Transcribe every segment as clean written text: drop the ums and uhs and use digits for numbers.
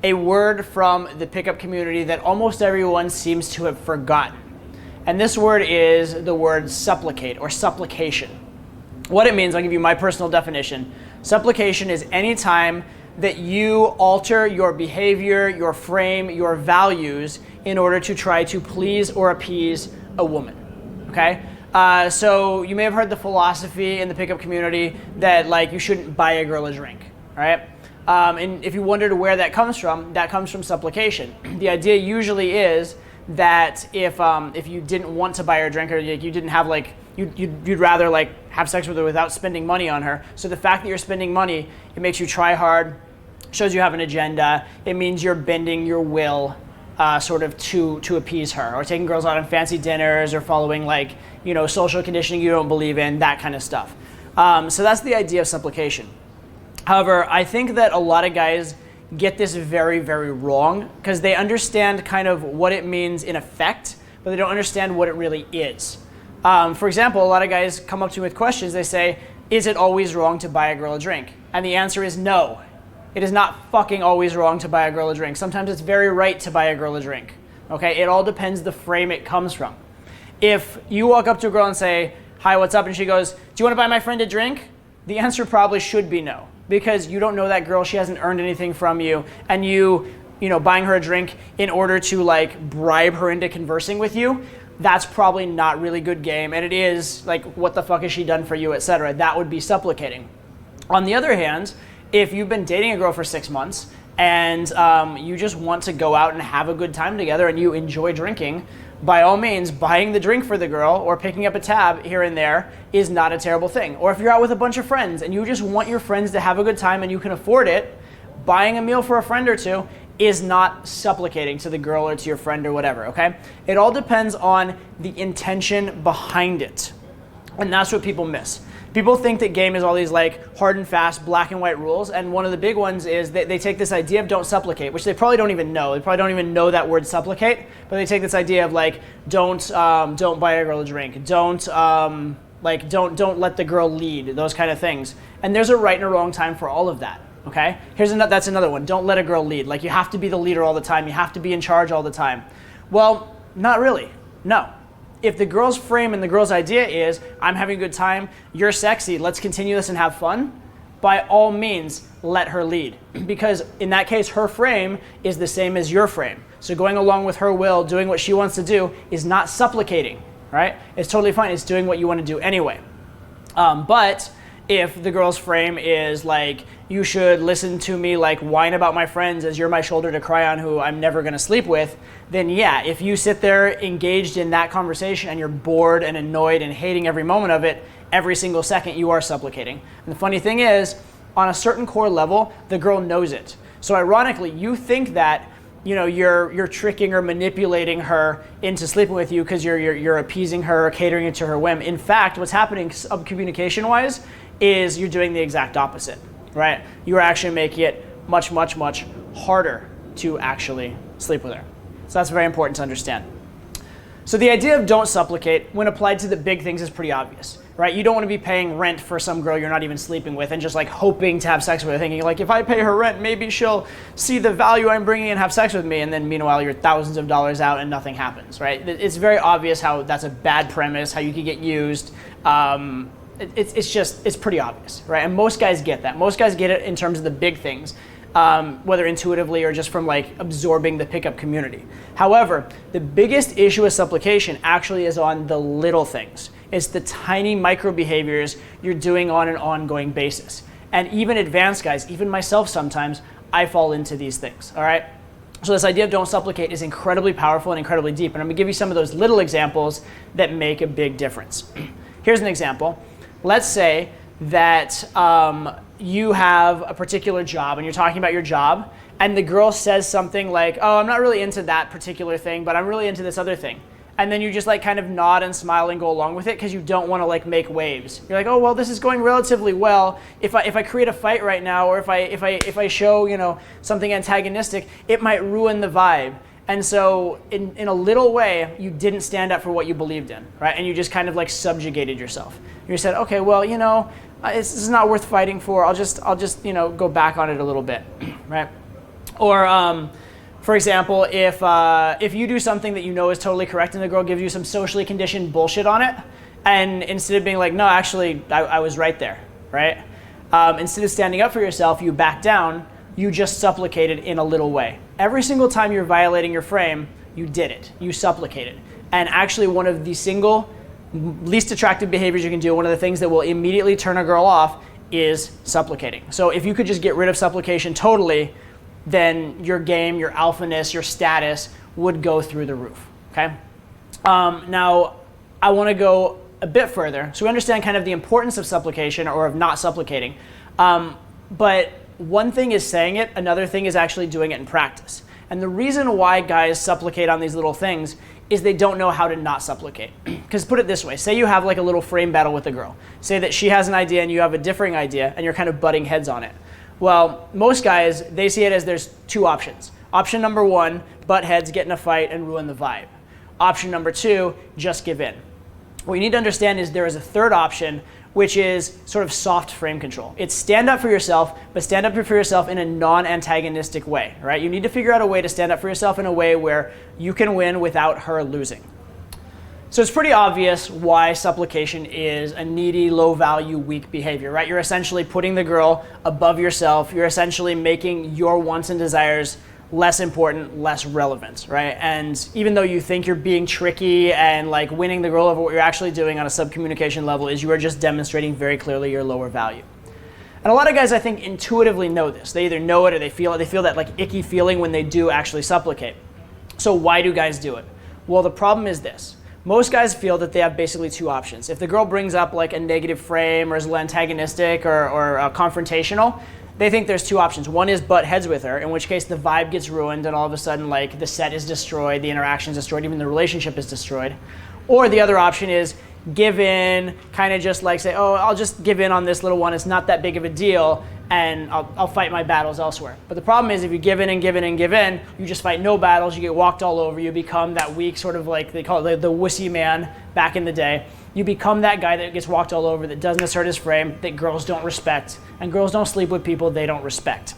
a word from the pickup community that almost everyone seems to have forgotten. And this word is the word supplicate or supplication. What it means, I'll give you my personal definition. Supplication is any time that you alter your behavior, your frame, your values in order to try to please or appease a woman, okay? So you may have heard the philosophy in the pickup community that like you shouldn't buy a girl a drink, right? And if you wondered where that comes from supplication. The idea usually is that if you didn't want to buy her a drink or you didn't have like, you'd rather like have sex with her without spending money on her. So the fact that you're spending money, it makes you try hard, shows you have an agenda. It means you're bending your will sort of to appease her, or taking girls out on fancy dinners, or following like, social conditioning you don't believe in, that kind of stuff. So that's the idea of supplication. However, I think that a lot of guys get this very, very wrong because they understand kind of what it means in effect, but they don't understand what it really is. For example, a lot of guys come up to me with questions. They say, is it always wrong to buy a girl a drink? And the answer is no. It is not fucking always wrong to buy a girl a drink. Sometimes it's very right to buy a girl a drink. Okay, it all depends the frame it comes from. If you walk up to a girl and say, hi, what's up? And she goes, do you want to buy my friend a drink? The answer probably should be no, because you don't know that girl. She hasn't earned anything from you. And buying her a drink in order to like bribe her into conversing with you, that's probably not really good game. And it is like, what the fuck has she done for you, etc. That would be supplicating. On the other hand, if you've been dating a girl for 6 months and you just want to go out and have a good time together and you enjoy drinking, by all means, buying the drink for the girl or picking up a tab here and there is not a terrible thing. Or if you're out with a bunch of friends and you just want your friends to have a good time and you can afford it, buying a meal for a friend or two is not supplicating to the girl or to your friend or whatever, okay? It all depends on the intention behind it. And that's what people miss. People think that game is all these like hard and fast black and white rules, and one of the big ones is that they take this idea of don't supplicate, which they probably don't even know. They probably don't even know that word supplicate, but they take this idea of like don't buy a girl a drink, don't let the girl lead, those kind of things. And there's a right and a wrong time for all of that. Okay? That's another one. Don't let a girl lead. Like you have to be the leader all the time. You have to be in charge all the time. Well, not really. No. If the girl's frame and the girl's idea is, I'm having a good time, you're sexy, let's continue this and have fun, by all means, let her lead. Because in that case, her frame is the same as your frame. So going along with her will, doing what she wants to do, is not supplicating, right? It's totally fine. It's doing what you want to do anyway. But if the girl's frame is like, you should listen to me like whine about my friends as you're my shoulder to cry on who I'm never going to sleep with, then yeah, if you sit there engaged in that conversation and you're bored and annoyed and hating every moment of it, every single second you are supplicating. And the funny thing is, on a certain core level, the girl knows it. So ironically, you think that you're tricking or manipulating her into sleeping with you because you're appeasing her or catering it to her whim. In fact, what's happening communication-wise is you're doing the exact opposite, right? You're actually making it much, much, much harder to actually sleep with her. So that's very important to understand. So the idea of don't supplicate, when applied to the big things, is pretty obvious, right? You don't want to be paying rent for some girl you're not even sleeping with and just like hoping to have sex with her, thinking like, if I pay her rent, maybe she'll see the value I'm bringing and have sex with me. And then meanwhile, you're thousands of dollars out and nothing happens, right? It's very obvious how that's a bad premise, how you could get used. It's pretty obvious, right? And most guys get that. Most guys get it in terms of the big things, whether intuitively or just from like absorbing the pickup community. However, the biggest issue with supplication actually is on the little things. It's the tiny micro behaviors you're doing on an ongoing basis. And even advanced guys, even myself sometimes, I fall into these things, all right? So this idea of don't supplicate is incredibly powerful and incredibly deep. And I'm gonna give you some of those little examples that make a big difference. Here's an example. Let's say that you have a particular job and you're talking about your job and the girl says something like, oh, I'm not really into that particular thing, but I'm really into this other thing. And then you just like kind of nod and smile and go along with it because you don't want to like make waves. You're like, oh, well, this is going relatively well. If I create a fight right now, or if I show, something antagonistic, it might ruin the vibe. And so in a little way, you didn't stand up for what you believed in, right? And you just kind of like subjugated yourself. You said, okay, well, this is not worth fighting for. I'll just go back on it a little bit, right? Or, for example, if you do something that you know is totally correct and the girl gives you some socially conditioned bullshit on it, and instead of being like, no, actually, I was right there, right? Instead of standing up for yourself, you back down, you just supplicated in a little way. Every single time you're violating your frame, you did it. You supplicated. And actually one of the single least attractive behaviors you can do, one of the things that will immediately turn a girl off, is supplicating. So if you could just get rid of supplication totally, then your game, your alphaness, your status would go through the roof, okay? Now, I want to go a bit further. So we understand kind of the importance of supplication or of not supplicating. But one thing is saying it, another thing is actually doing it in practice. And the reason why guys supplicate on these little things is they don't know how to not supplicate. Because put it this way, say you have like a little frame battle with a girl. Say that she has an idea and you have a differing idea and you're kind of butting heads on it. Well, most guys, they see it as there's two options. Option number one, butt heads, get in a fight, and ruin the vibe. Option number two, just give in. What you need to understand is there is a third option, which is sort of soft frame control. It's stand up for yourself, but stand up for yourself in a non-antagonistic way, right? You need to figure out a way to stand up for yourself in a way where you can win without her losing. So it's pretty obvious why supplication is a needy, low-value, weak behavior, right? You're essentially putting the girl above yourself. You're essentially making your wants and desires less important, less relevant, right? And even though you think you're being tricky and like winning the girl over, what you're actually doing on a sub-communication level is you are just demonstrating very clearly your lower value. And a lot of guys, I think, intuitively know this. They either know it or they feel it. They feel that like icky feeling when they do actually supplicate. So why do guys do it? Well, the problem is this. Most guys feel that they have basically two options. If the girl brings up like a negative frame or is antagonistic or confrontational, they think there's two options. One is butt heads with her, in which case the vibe gets ruined and all of a sudden like the set is destroyed, the interaction is destroyed, even the relationship is destroyed. Or the other option is give in, kind of just like say, oh, I'll just give in on this little one, it's not that big of a deal, and I'll fight my battles elsewhere. But the problem is if you give in and give in and give in, you just fight no battles, you get walked all over, you become that weak sort of like, they call it the wussy man back in the day. You become that guy that gets walked all over, that doesn't assert his frame, that girls don't respect, and girls don't sleep with people they don't respect.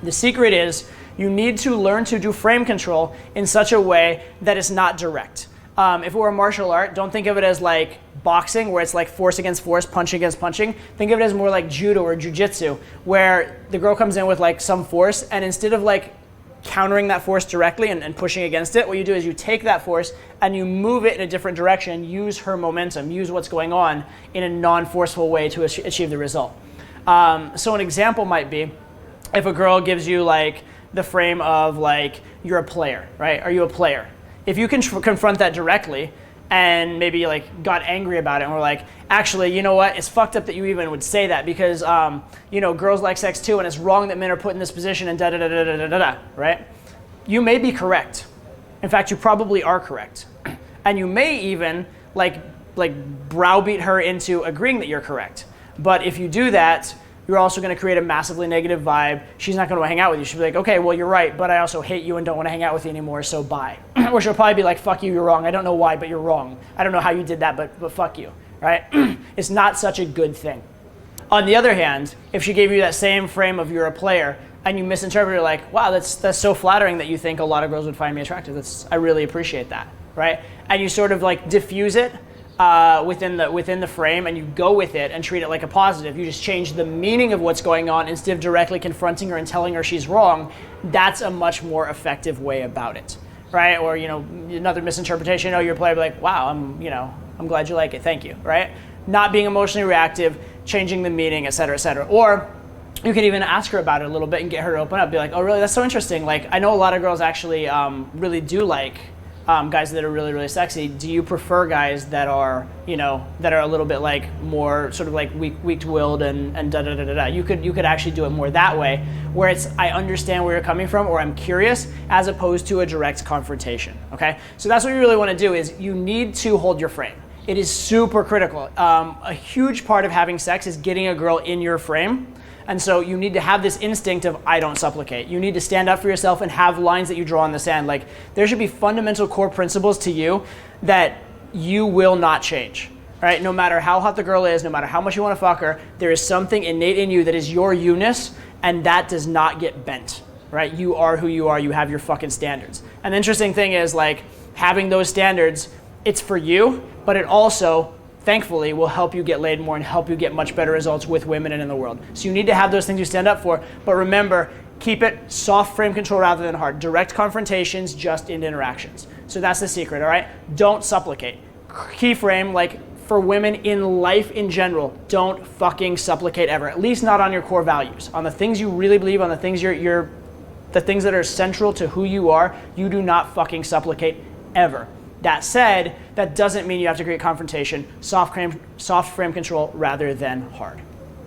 The secret is you need to learn to do frame control in such a way that it's not direct. If it were a martial art, don't think of it as like boxing, where it's like force against force, punch against punching. Think of it as more like judo or jujitsu, where the girl comes in with like some force, and instead of like countering that force directly and pushing against it, what you do is you take that force and you move it in a different direction, use her momentum, use what's going on in a non-forceful way to achieve the result. So an example might be if a girl gives you like the frame of like, you're a player, right? Are you a player? If you can confront that directly and maybe like got angry about it and were like, actually, you know what? It's fucked up that you even would say that because, you know, girls like sex too, and it's wrong that men are put in this position and da-da-da-da-da-da-da, right? You may be correct. In fact, you probably are correct. And you may even like browbeat her into agreeing that you're correct. But if you do that, you're also going to create a massively negative vibe. She's not going to hang out with you. She'll be like, okay, well, you're right, but I also hate you and don't want to hang out with you anymore, so bye. Or she'll probably be like, fuck you, you're wrong. I don't know why, but you're wrong. I don't know how you did that, but fuck you, right? It's not such a good thing. On the other hand, if she gave you that same frame of you're a player and you misinterpret it like, wow, that's so flattering that you think a lot of girls would find me attractive. I really appreciate that, right? And you sort of like diffuse it within the frame and you go with it and treat it like a positive. You just change the meaning of what's going on instead of directly confronting her and telling her she's wrong. That's a much more effective way about it, right? Or, you know, another misinterpretation, oh, you're a player, be like, wow, I'm glad you like it, thank you, right? Not being emotionally reactive, changing the meaning, et cetera, et cetera. Or you can even ask her about it a little bit and get her to open up, be like, oh, really, that's so interesting. Like, I know a lot of girls actually really do like guys that are really, really sexy. Do you prefer guys that are, you know, that are a little bit like more sort of like weak-willed and da-da-da-da-da? You could actually do it more that way, where it's, I understand where you're coming from, or I'm curious, as opposed to a direct confrontation, okay? So that's what you really want to do, is you need to hold your frame. It is super critical. A huge part of having sex is getting a girl in your frame. And so you need to have this instinct of, I don't supplicate. You need to stand up for yourself and have lines that you draw in the sand. Like, there should be fundamental core principles to you that you will not change, right? No matter how hot the girl is, no matter how much you want to fuck her, there is something innate in you that is your you-ness, and that does not get bent, right? You are who you are. You have your fucking standards. And the interesting thing is, like, having those standards, it's for you, but it also, thankfully, will help you get laid more and help you get much better results with women and in the world. So you need to have those things you stand up for, but remember, keep it soft frame control rather than hard. Direct confrontations, just in interactions. So that's the secret, all right? Don't supplicate. Key frame, like, for women in life in general, don't fucking supplicate ever. At least not on your core values. On the things you really believe, on the things the things that are central to who you are, you do not fucking supplicate ever. That said, that doesn't mean you have to create confrontation. Soft frame control rather than hard.